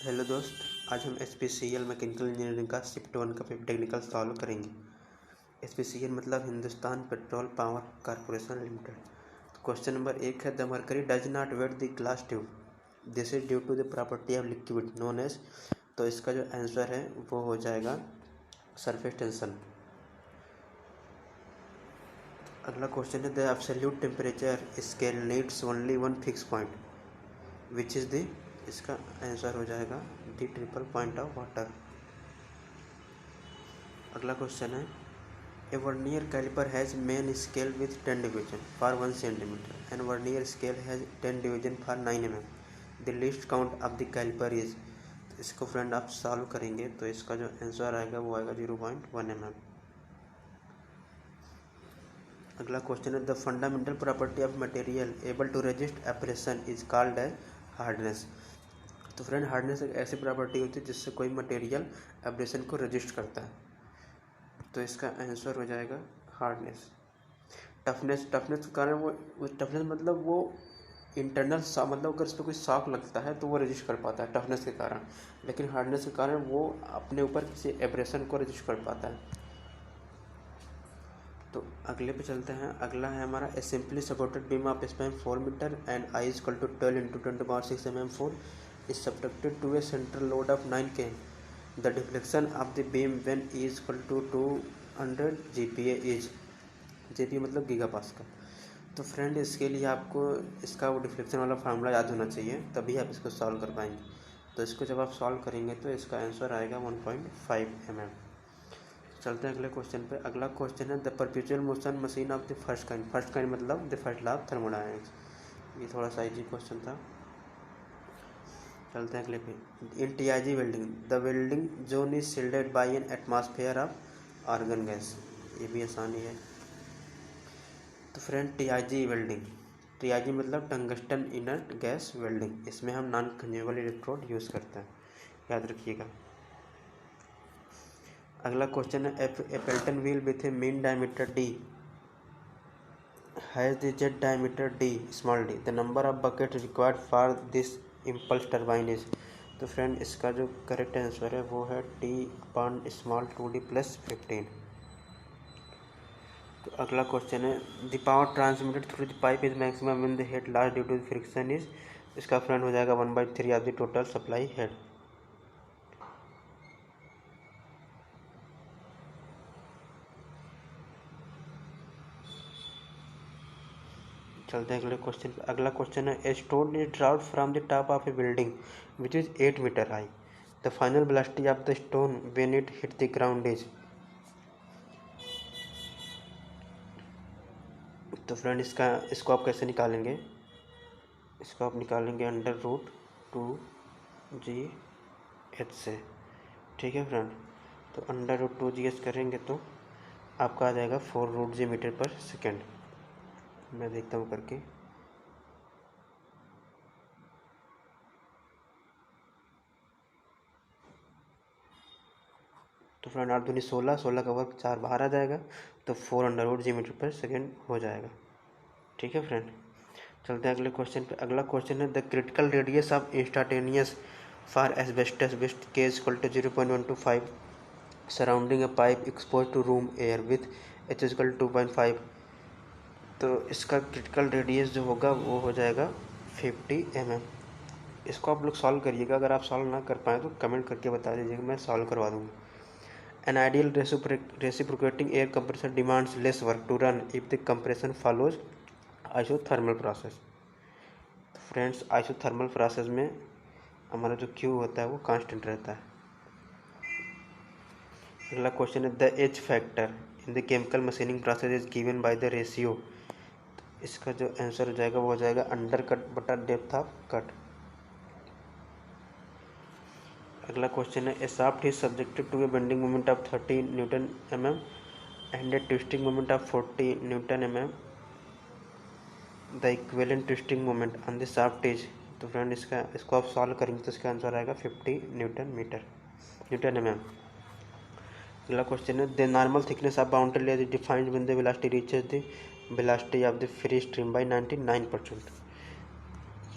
Hello दोस्त, आज हम SPCL मैकेनिकल इंजीनियरिंग का शिफ्ट 1 का पेपर टेक्निकल सॉल्व करेंगे। SPCL मतलब Hindustan petrol power corporation limited. Question number 1 है, the mercury does not wet the glass tube, this is due to the property of liquid known as. तो इसका जो answer है वो हो जाएगा सरफेस टेंशन। अगला क्वेश्चन है, the absolute temperature scale needs only one fix point which is the. इसका आंसर हो जाएगा the triple point of water. अगला क्वेश्चन है, a vernier caliper has main scale with 10 division for 1 centimetre and vernier scale has 10 division for 9 mm। The least count of the caliper is. इसको friend आप solve करेंगे तो इसका जो answer आएगा वो आएगा 0.1 mm। अगला क्वेश्चन है, the fundamental property of material able to resist abrasion is called as hardness. तो फ्रेंड, हार्डनेस एक ऐसी प्रॉपर्टी होती है जिससे कोई मटेरियल एब्रेशन को रेजिस्ट करता है। तो इसका आंसर हो जाएगा हार्डनेस। टफनेस के कारण वो टफनेस मतलब वो इंटरनल मतलब अगर इस पर कोई शॉक लगता है तो वो रेजिस्ट कर पाता है टफनेस के कारण, लेकिन हार्डनेस के कारण वो अपने ऊपर किसी एब्रेशन को रेजिस्ट कर पाता है। तो अगले पे चलते हैं। अगला है हमारा, a simply supported beam of span 4 metre and I is equal to 12 × 10⁻6 mm4 is subjected to a central load of 9 kN. The deflection of the beam when E is equal to 200 GPa is, GPa मतलब giga pascal. तो friend, इसके लिए आपको इसका वो deflection वाला formula याद होना चाहिए, तभी आप इसको सॉल्व कर पाएंगे। तो इसको जब आप सॉल्व करेंगे तो इसका आंसर आएगा 1.5 mm। चलते हैं अगले क्वेश्चन पे। अगला क्वेश्चन है, the perpetual motion machine of the first kind मतलब the first law of thermodynamics. ये थोड़ा सा इजी क्वेश्चन था। चलते हैं अगले पे। In TIG welding the welding zone is shielded by an atmosphere of argon gas. ये भी आसानी है। तो फ्रेंड, TIG मतलब टंगस्टन इनर्ट गैस वेल्डिंग, इसमें हम नॉन कंज्यूमेबल इलेक्ट्रोड यूज़ करते हैं, याद रखिएगा। अगला क्वेश्चन है, a Pelton wheel with a mean diameter D has the jet diameter D small d, the number of bucket required for this impulse turbine is. तो friend, इसका जो correct answer है वो है T/2d + 15। तो अगला क्वेश्चन है, the power transmitted through the pipe is maximum when the head loss due to friction is. इसका फ्रेंड हो जाएगा 1/3 of the total supply head. चलते हैं अगले क्वेश्चन पे। अगला क्वेश्चन है, a stone is dropped from the top of a building which is 8 metre high, the final velocity of the stone when it hit the ground is. तो friend, इसको आप कैसे निकालेंगे? इसको आप निकालेंगे √2GH से, ठीक है फ्रेंड। तो √2GH करेंगे तो आपका आ जाएगा 4√G मीटर पर सेकेंड। मैं देखता हूँ करके। तो फ्रेंड, 8 दूनी 16, 16 का वर्ग 4 बाहर आ जाएगा, तो 4√G मीटर पर सेकेंड हो जाएगा, ठीक है फ्रेंड। चलते हैं अगले क्वेश्चन पे। अगला क्वेश्चन है, the critical radius of instantaneous for asbestos west k is equal to 0.125 surrounding a pipe expose to room air with H is equal to 2.5। तो इसका क्रिटिकल रेडियस जो होगा वो हो जाएगा 50 mm। इसको आप लोग सॉल्व करिएगा, अगर आप सॉल्व ना कर पाएँ तो कमेंट करके बता दीजिएगा, मैं सॉल्व करवा दूँगा। An ideal reciprocating air compressor demands less work to run if the compression follows isothermal process। तो फ्रेंड्स, आइसोथर्मल प्रोसेस में हमारा जो Q होता है वो कांस्टेंट रहता है। अगला क्वेश्चन है, the edge factor in the chemical machining process is given by the ratio. इसका जो आंसर हो जाएगा वो हो जाएगा अंडर कट बटा डेप्थ ऑफ कट। अगला क्वेश्चन है, a shaft is subjected to a bending moment of 30 Nm and a twisting moment of 40 Nm, the equivalent twisting moment on the shaft is. तो friend, इसको आप solve करेंगे तो इसका answer आएगा 50 Nm। अगला क्वेश्चन है, the normal thickness of boundary layer is defined when the velocity reaches the velocity of the free stream by 99%।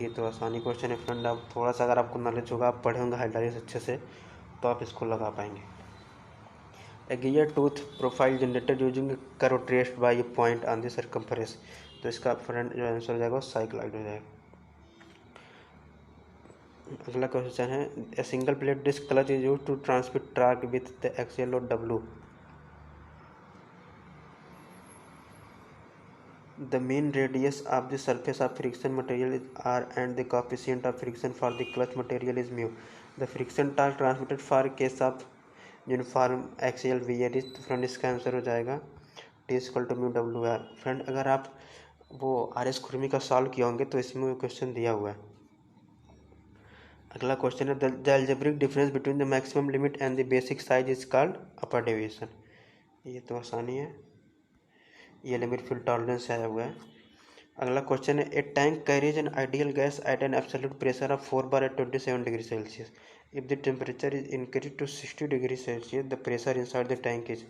ये तो आसानी क्वेश्चन है फ्रेंड। आप थोड़ा सा अगर आपको नॉलेज होगा, आप पढ़े होंगे हाइड्रोलिक्स अच्छे से, तो आप इसको लगा पाएंगे। A gear tooth profile generated using curve traced by a point on the circumference. तो इसका फ्रेंड जो आंसर हो जाएगा वो साइक्लॉइड हो जाएगा। अगला क्वेश्चन है a single plate disc clutch is used to transmit torque with the axial load W। The mean radius of the surface of friction material is R and the coefficient of friction for the clutch material is mu. The friction torque transmitted for case of uniform axial wear is, तो friend इसका answer हो जाएगा T equal to mu W R. Friend अगर आप वो R S खुरमी का solve किए होंगे तो इसमें वो क्वेश्चन दिया हुआ है। अगला क्वेश्चन है the algebraic difference between the maximum limit and the basic size is called upper deviation. ये तो आसानी है, ये लिमिट फील्ड टॉलरेंस से आया हुआ है। अगला क्वेश्चन है a tank carries an ideal gas at an absolute pressure of 4 bar at 27 degree Celsius. If the temperature is increase to 60 degree Celsius the pressure inside the tank is.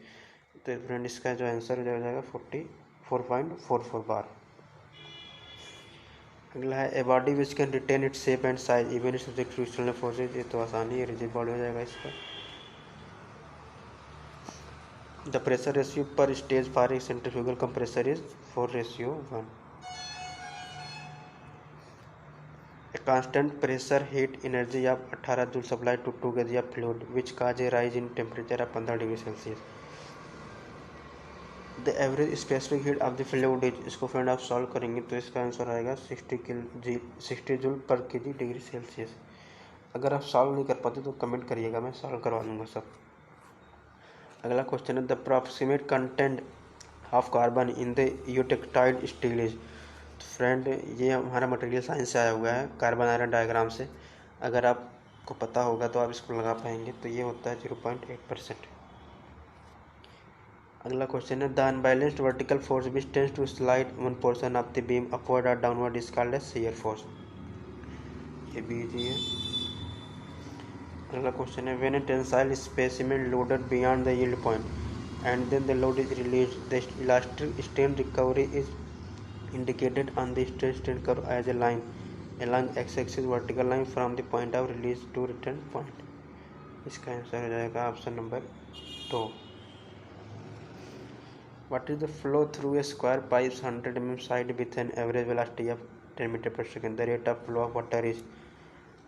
तो friend इसका जो answer हो जाएगा 44.44 bar. अगला है a body which can retain its shape and size even its subject to external forces. ये तो आसानी है, रिजिड बॉडी हो जाएगा इसका। द प्रेशर रेशियो पर stage for a centrifugal compressor is 4:1। A constant pressure heat energy of 18 joule supplied to 2 kg of fluid which cause a rise in temperature of 15 degree Celsius. The average specific heat of the fluid is, इसको friend आप solve करेंगे तो इसका answer आएगा 60 joule पर KG degree Celsius. अगर आप solve नहीं कर पाते तो कमेंट करिएगा, मैं सॉल्व करवा दूंगा सब। अगला क्वेश्चन है the approximate content of carbon in the eutectoid steel is. Friend ये हमारा मटेरियल साइंस से आया हुआ है, कार्बन आयरन डायग्राम से। अगर आपको पता होगा तो आप इसको लगा पाएंगे, तो ये होता है 0.8%। अगला क्वेश्चन है the unbalanced vertical force which tends to slide one portion of the beam upward और downward is called as shear force. ये भी इजी है। अगला क्वेश्चन है when a tensile specimen loaded beyond the yield point and then the load is released the elastic strain recovery is indicated on the strain curve as a line along x-axis vertical line from the point of release to return point। इसका answer हो जाएगा option number 2। What is the flow through a square pipe's 100 mm side with an average velocity of 10 metre पर second. The rate of flow of water is।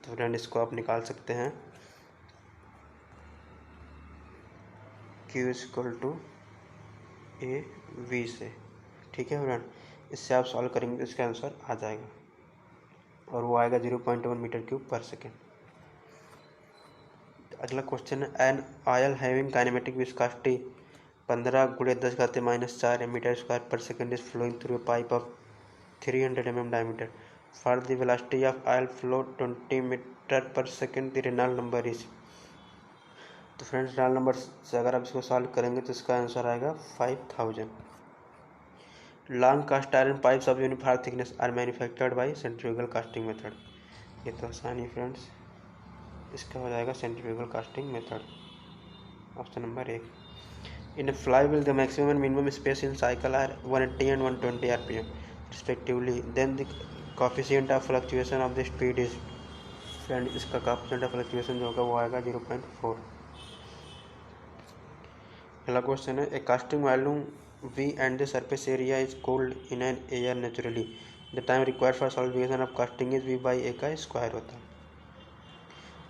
तो friend इसको आप निकाल सकते हैं Q equal to A V से। ठीक है फ्रेंड, इससे आप सॉल्व करेंगे तो इसका आंसर आ जाएगा और वो आएगा 0.1 मीटर क्यूब पर सेकेंड। अगला क्वेश्चन है an oil having kinematic viscosity 15 × 10⁻⁴ metre square per second is flowing through a pipe of 300 mm diameter for the velocity of oil flow 20 metre पर second the Reynolds number is. तो friends Reynolds number से अगर आप इसको solve करेंगे तो इसका answer आएगा 5000। Long cast iron pipes of uniform thickness are manufactured by centrifugal casting method. ये तो आसानी है फ्रेंड्स, इसका हो जाएगा centrifugal casting method, option number 1। In a flywheel the maximum and minimum space in cycle are 180 and 120 RPM respectively then the coefficient of fluctuation of the speed is. Friend इसका coefficient of fluctuation जो होगा वो आएगा 0.4। अगला question है ए casting volume V and the surface area is cooled in an air naturally. The time required for solidification of casting is V/A का square होता है,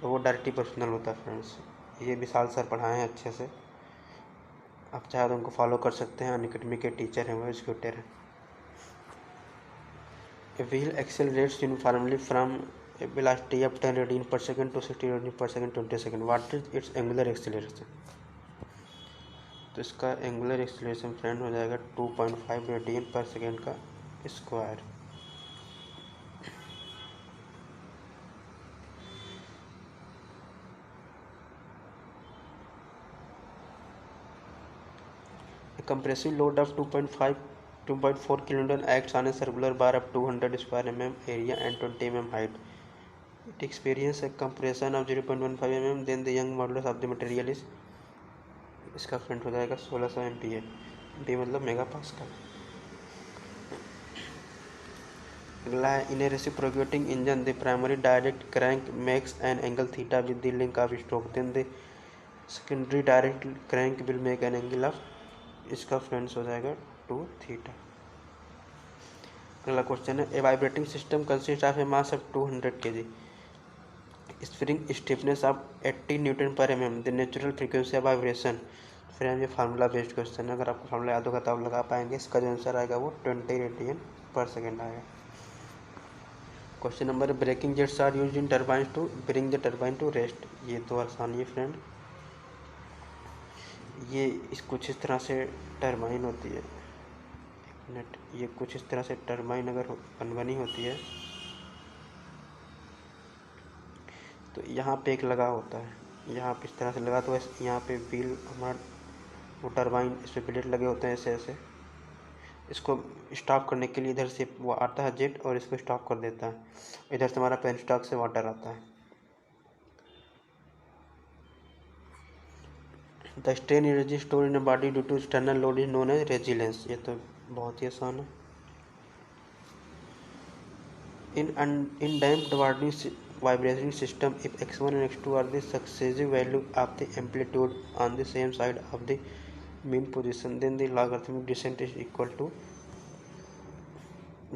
तो वो डायरेक्टली प्रोपोर्शनल होता है फ्रेंड्स। ये विशाल सर पढ़ाए हैं अच्छे से, आप चाहे तो उनको फॉलो कर सकते हैं, अनअकैडमी के टीचर हैं, वो एग्जीक्यूटर हैं। A wheel accelerates uniformly from A velocity of 10 radian पर सेकेंड टू 60 रेडियन पर second 20 second. What is it's angular acceleration. तो इसका एंगुलर एक्सेलरेशन फ्रेंड हो जाएगा 2.5 रेडियन पर सेकेंड का square. Compressive load of 2.4 kilonewton acts on a circular bar of 200 square mm area and 20 mm height. It experiences a compression of 0.15 mm. Then the Young modulus of the material is। इसका friend हो जाएगा 1600 MPa। MPa मतलब mega pascal. अगला है in a reciprocating engine the primary direct crank makes an angle theta with the link of stroke then the secondary direct crank will make an angle of, इसका friends हो जाएगा 2 थीटा। अगला question है a vibrating system consist of a mass of 200 kg, spring stiffness of 80 newton per mm, the natural frequency of vibration. Friend ये formula based question है, अगर आपको फार्मूला याद होगा तो आप लगा पाएंगे। इसका जो आंसर आएगा वो 20 रेडियन पर सेकेंड आएगा। Question number braking jets are used in turbine to bring the turbine to rest. ये तो आसान है फ्रेंड, ये इस कुछ इस तरह से टरबाइन होती है, एक मिनट, ये कुछ इस तरह से टरबाइन अगर बनी होती है तो यहाँ पे एक लगा होता है, यहाँ पे इस तरह से लगा, तो यहाँ पे व्हील हमारा वो टरबाइन, इस पर प्लेट लगे होते हैं ऐसे ऐसे। इसको स्टॉप करने के लिए इधर से वो आता है जेट और इसको स्टॉप कर देता है, इधर से हमारा पेन स्टॉक से वाटर आता है। The strain energy store in a body due to external load is known as resilience. ये तो बहुत ही आसान है। In damped vibrating system, if x1 and x2 are the successive value of the amplitude on the same side of the mean position, then the logarithmic descent is equal to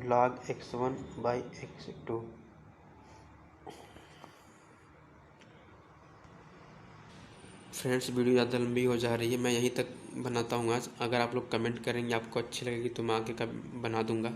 log x1 by x2। Friends video ज़्यादा लंबी हो जा रही है, मैं यहीं तक बनाता हूँ आज। अगर आप लोग कमेंट करेंगे आपको अच्छी लगेगी तो मैं आगे का बना दूँगा।